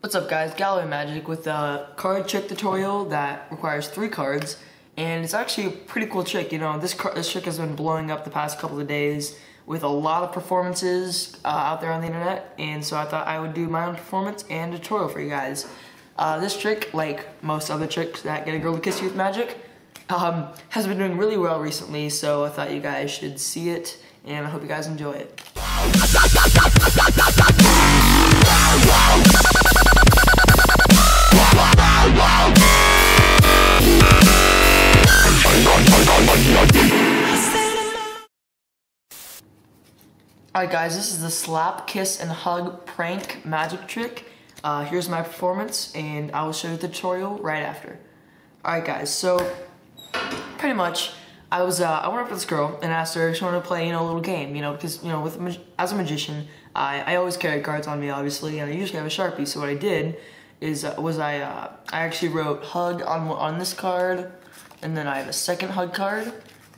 What's up guys, Gallery Magic with a card trick tutorial that requires 3 cards, and it's actually a pretty cool trick. You know, this trick has been blowing up the past couple of days with a lot of performances out there on the internet, and so I thought I would do my own performance and a tutorial for you guys. This trick, like most other tricks that get a girl to kiss you with magic, has been doing really well recently, so I thought you guys should see it, and I hope you guys enjoy it. Alright guys, this is the slap, kiss, and hug prank magic trick. Here's my performance, and I will show you the tutorial right after. Alright guys, so pretty much I went up to this girl and asked her if she wanted to play, a little game, because, as a magician, I always carry cards on me, obviously, and I usually have a Sharpie. So what I did is I actually wrote hug on this card, and then I have a second hug card,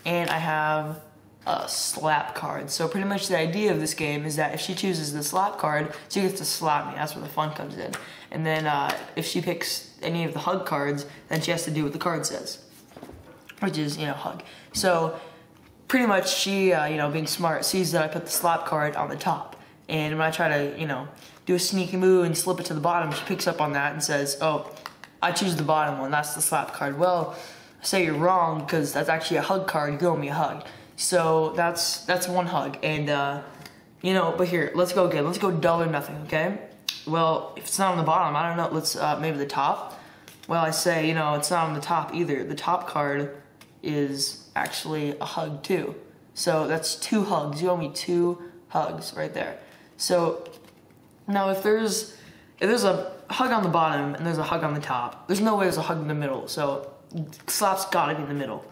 and I have a slap card. So pretty much the idea of this game is that if she chooses the slap card, she gets to slap me. That's where the fun comes in. And then if she picks any of the hug cards, then she has to do what the card says, which is, hug. So pretty much she, being smart, sees that I put the slap card on the top. And when I try to, do a sneaky move and slip it to the bottom, she picks up on that and says, oh, I choose the bottom one, that's the slap card. Well, I say you're wrong, because that's actually a hug card, you owe me a hug. So that's one hug, and but here, let's go again. Let's go double or nothing, okay? Well, if it's not on the bottom, I don't know, let's, maybe the top. Well, I say, it's not on the top either. The top card is actually a hug too. So that's 2 hugs. You owe me 2 hugs right there. So now if there's a hug on the bottom and there's a hug on the top, there's no way there's a hug in the middle. So slap's gotta be in the middle.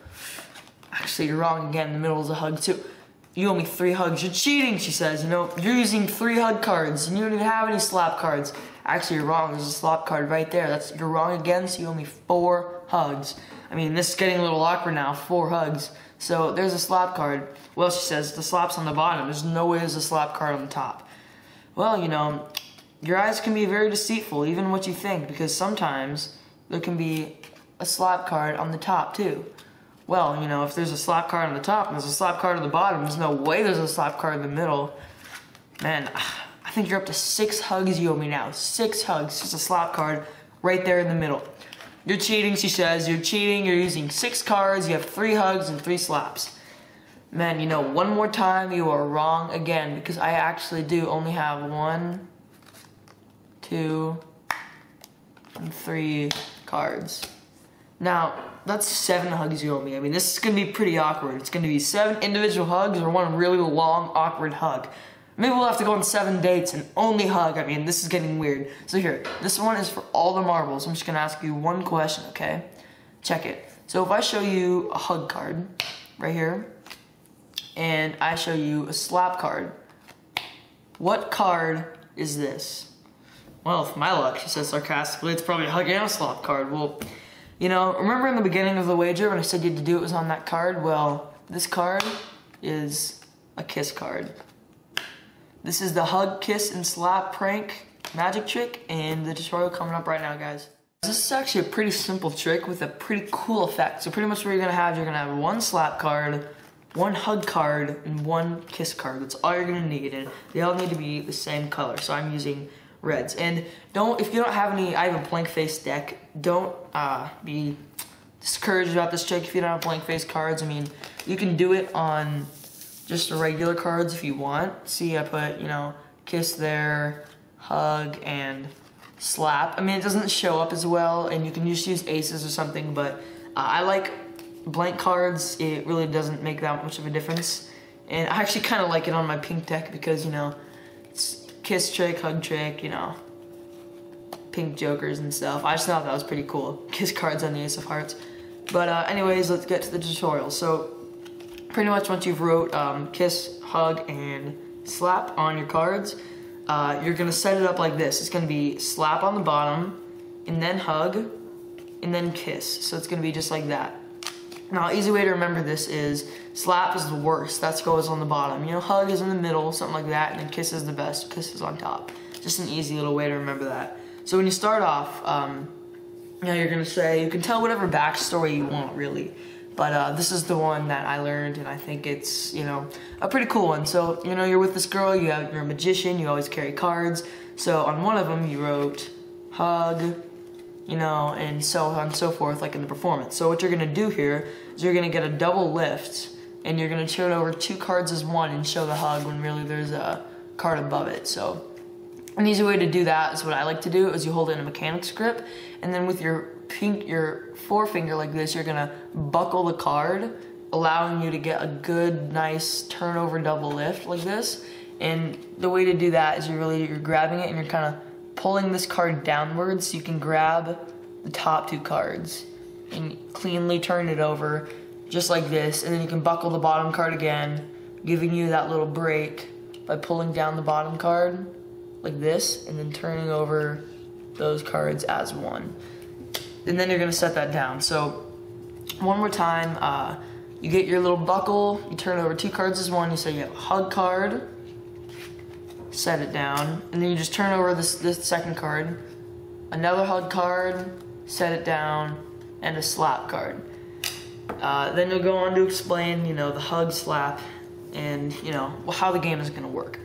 Actually, you're wrong again. The middle is a hug too. You owe me 3 hugs. You're cheating, she says. You're using 3 hug cards, and you don't even have any slap cards. Actually, you're wrong. There's a slap card right there. You're wrong again, so you owe me 4 hugs. I mean, this is getting a little awkward now. 4 hugs. So there's a slap card. Well, she says, the slap's on the bottom. There's no way there's a slap card on the top. Well, your eyes can be very deceitful, even what you think, because sometimes there can be a slap card on the top, too. Well, if there's a slap card on the top and there's a slap card on the bottom, there's no way there's a slap card in the middle. Man, I think you're up to 6 hugs you owe me now. 6 hugs, just a slap card right there in the middle. You're cheating, she says. You're cheating. You're using 6 cards. You have 3 hugs and 3 slaps. Man, one more time, you are wrong again, because I actually do only have 1, 2, and 3 cards. Now, that's 7 hugs you owe me. I mean, this is going to be pretty awkward. It's going to be 7 individual hugs or 1 really long, awkward hug. Maybe we'll have to go on 7 dates and only hug. I mean, this is getting weird. So here, this one is for all the marbles. I'm just going to ask you 1 question, okay? Check it. So if I show you a hug card right here, and I show you a slap card, what card is this? Well, with my luck, she says sarcastically, it's probably a hug and a slap card. Well, remember in the beginning of the wager when I said you had to do it was on that card? Well, this card is a kiss card. This is the hug, kiss, and slap prank magic trick, and the tutorial coming up right now, guys. This is actually a pretty simple trick with a pretty cool effect. So pretty much what you're gonna have 1 slap card, 1 hug card, and 1 kiss card. That's all you're gonna need, and they all need to be the same color. So I'm using reds. And if you don't have any, I have a blank face deck. Don't be discouraged about this trick if you don't have blank face cards. I mean, you can do it on just the regular cards if you want. See, I put, kiss there, hug, and slap. I mean, it doesn't show up as well, and you can just use aces or something, but I like blank cards. It really doesn't make that much of a difference. And I actually kind of like it on my pink deck because, it's kiss trick, hug trick, pink jokers and stuff. I just thought that was pretty cool. Kiss cards on the Ace of Hearts. But anyways, let's get to the tutorial. So pretty much once you've wrote kiss, hug, and slap on your cards, you're gonna set it up like this. It's gonna be slap on the bottom, and then hug, and then kiss. So it's gonna be just like that. Now, easy way to remember this is slap is the worst. That goes on the bottom. Hug is in the middle, something like that, and then kiss is the best. Kiss is on top. Just an easy little way to remember that. So when you start off, you know, you're gonna say, you can tell whatever backstory you want, really. But this is the one that I learned, and I think it's, you know, a pretty cool one. So, you know, you're with this girl, you're a magician, you always carry cards. So on one of them, you wrote hug, you know, and so on and so forth, like in the performance. So what you're gonna do here is you're gonna get a double lift, and you're gonna turn over 2 cards as one and show the hug when really there's a card above it. So an easy way to do that is what I like to do is you hold it in a mechanics grip, and then with your forefinger like this, you're gonna buckle the card, allowing you to get a good, nice turnover double lift like this. And the way to do that is you're grabbing it and you're kind of pulling this card downwards so you can grab the top 2 cards and cleanly turn it over just like this, and then you can buckle the bottom card again, giving you that little break by pulling down the bottom card like this and then turning over those cards as one. And then you're gonna set that down. So one more time, you get your little buckle, you turn over 2 cards as one, you say you have a hug card, set it down, and then you just turn over this second card, another hug card, set it down, and a slap card. Then you'll go on to explain, you know, the hug, slap, and, you know, how the game is gonna work.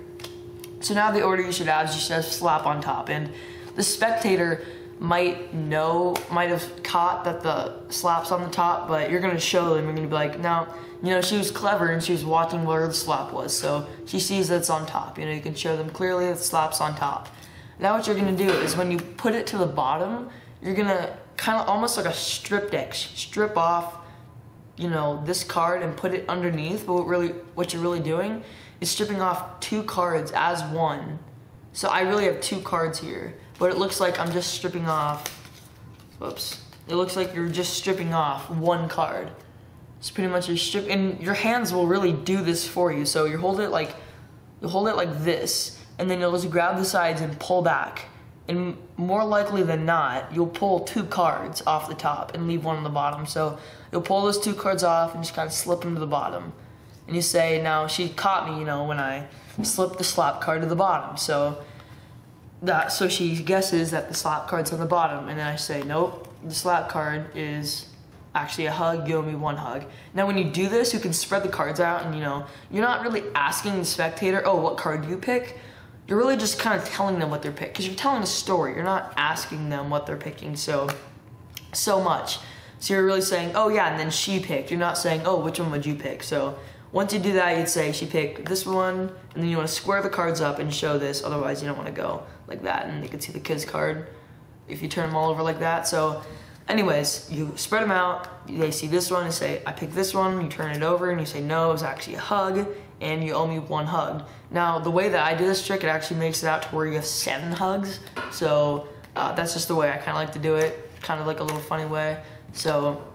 So now the order you should have is you should have slap on top, and the spectator might have caught that the slap's on the top, but you're gonna show them, you're gonna be like, now, you know, she was clever and she was watching where the slap was, so she sees that it's on top. You know, you can show them clearly that the slap's on top. Now what you're gonna do is when you put it to the bottom, you're gonna kind of almost like a strip deck, strip off, you know, this card and put it underneath, but what you're really doing is stripping off 2 cards as one. So I really have 2 cards here, but it looks like I'm just stripping off, whoops. It looks like you're just stripping off 1 card. It's pretty much and your hands will really do this for you. So you hold it like this, and then you'll just grab the sides and pull back. And more likely than not, you'll pull 2 cards off the top and leave 1 on the bottom. So you'll pull those 2 cards off and just kind of slip them to the bottom. And you say, now she caught me, you know, when I slipped the slap card to the bottom. So she guesses that the slap card's on the bottom, and then I say, nope, the slap card is actually a hug, you owe me 1 hug. Now when you do this, you can spread the cards out, and you know, you're not really asking the spectator, oh, what card do you pick? You're really just kind of telling them what they're picking, because you're telling a story, you're not asking them what they're picking so much. So you're really saying, oh yeah, and then she picked. You're not saying, oh, which one would you pick? So once you do that, you'd say she picked this one, and then you want to square the cards up and show this, otherwise you don't want to go like that, and you can see the kid's card if you turn them all over like that. So anyways, you spread them out, they see this one and say, I picked this one, you turn it over and you say, no, it was actually a hug, and you owe me 1 hug. Now, the way that I do this trick, it actually makes it out to where you have 7 hugs, so that's just the way I kind of like to do it, kind of like a little funny way. So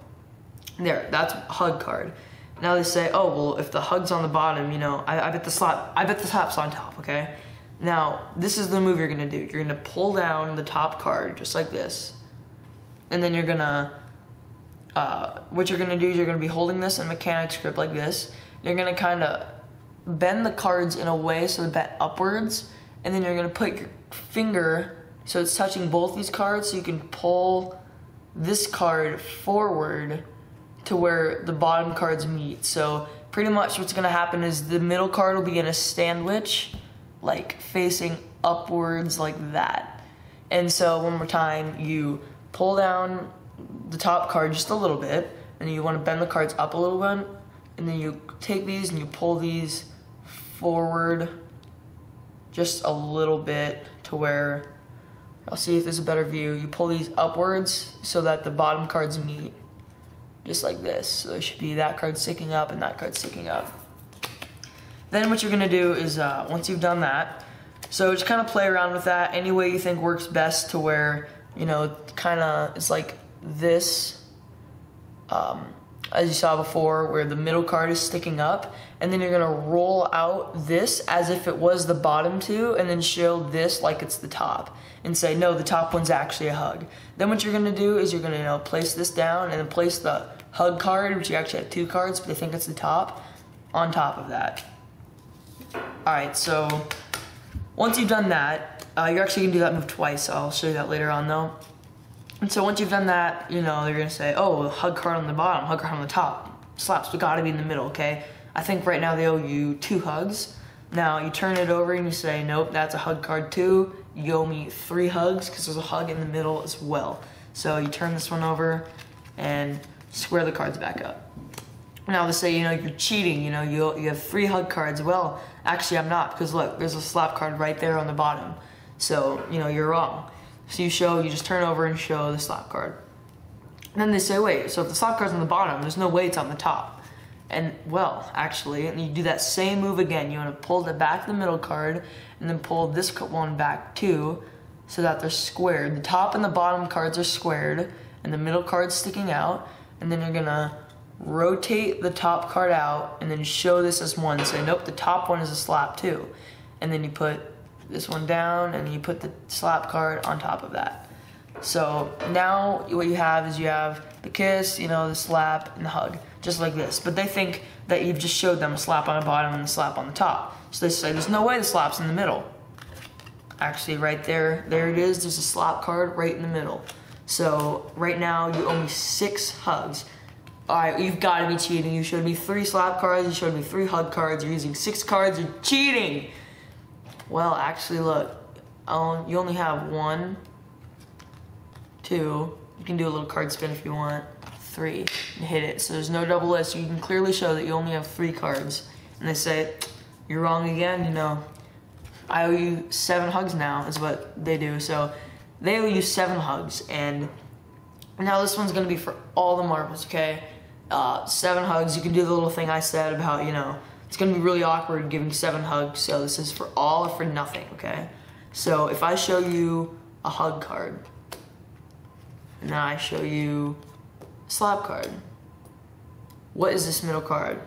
there, that's a hug card. Now they say, oh, well, if the hug's on the bottom, you know, I bet the slap's on top, okay? Now, this is the move you're gonna do. You're gonna pull down the top card, just like this. And then you're gonna, what you're gonna do is you're gonna be holding this in mechanics grip like this. You're gonna kinda bend the cards in a way so they're bent upwards. And then you're gonna put your finger so it's touching both these cards, so you can pull this card forward to where the bottom cards meet. So pretty much what's gonna happen is the middle card will be in a sandwich, like facing upwards like that. And so one more time, you pull down the top card just a little bit, and you wanna bend the cards up a little bit, and then you take these and you pull these forward just a little bit to where, I'll see if there's a better view, you pull these upwards so that the bottom cards meet. Just like this. So there should be that card sticking up and that card sticking up. Then what you're gonna do is, once you've done that, so just kind of play around with that any way you think works best to where, you know, kind of it's like this, as you saw before, where the middle card is sticking up, and then you're gonna roll out this as if it was the bottom 2, and then show this like it's the top, and say, no, the top one's actually a hug. Then what you're gonna do is you're gonna, you know, place this down, and then place the hug card, which you actually have 2 cards, but they think it's the top, on top of that. Alright, so once you've done that, You're actually gonna do that move twice, so I'll show you that later on though. And so once you've done that, you know, they're gonna say, oh, hug card on the bottom, hug card on the top. Slaps, we gotta be in the middle, okay? I think right now they owe you 2 hugs. Now you turn it over and you say, nope, that's a hug card too. You owe me 3 hugs because there's a hug in the middle as well. So you turn this one over and square the cards back up. Now they say, you know, you're cheating, you know, you have 3 hug cards. Well, actually I'm not, because look, there's a slap card right there on the bottom. So, you know, you're wrong. So you just turn over and show the slap card. And then they say, wait, so if the slap card's on the bottom, there's no way it's on the top. And, well, actually, and you do that same move again. You want to pull the back of the middle card, and then pull this one back too, so that they're squared. The top and the bottom cards are squared, and the middle card's sticking out. And then you're gonna rotate the top card out, and then show this as one. Say, nope, the top one is a slap too. And then you put this one down, and you put the slap card on top of that. So now what you have is you have the kiss, you know, the slap, and the hug, just like this. But they think that you've just showed them a slap on the bottom and a slap on the top. So they say, there's no way the slap's in the middle. Actually, right there it is. There's a slap card right in the middle. So right now you owe me 6 hugs. All right, you've got to be cheating. You showed me 3 slap cards. You showed me 3 hug cards. You're using 6 cards. You're cheating. Well, actually, look. You only have 1, 2. You can do a little card spin if you want. 3 and hit it. So there's no double list. So you can clearly show that you only have 3 cards. And they say, you're wrong again. You know, I owe you 7 hugs now, is what they do. So they owe you 7 hugs. And now this one's gonna be for all the marbles, okay? 7 hugs. You can do the little thing I said about, you know, it's gonna be really awkward giving 7 hugs. So this is for all or for nothing, okay? So if I show you a hug card, and now I show you a slap card, what is this middle card?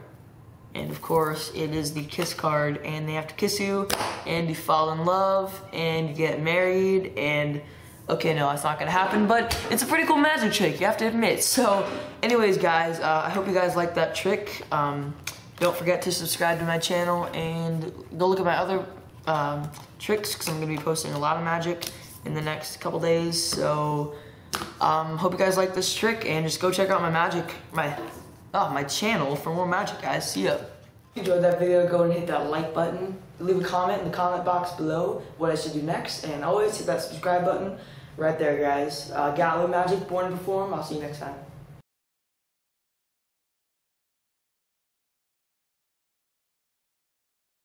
And of course, it is the kiss card, and they have to kiss you, and you fall in love, and you get married, and okay, no, it's not gonna happen, but it's a pretty cool magic trick, you have to admit. So, anyways, guys, I hope you guys liked that trick. Don't forget to subscribe to my channel, and go look at my other tricks, because I'm gonna be posting a lot of magic in the next couple days. So, hope you guys like this trick, and just go check out my channel for more magic, guys. See ya. If you enjoyed that video, go and hit that like button. Leave a comment in the comment box below what I should do next, and always hit that subscribe button right there, guys. Gallo Magic, Born to Perform. I'll see you next time.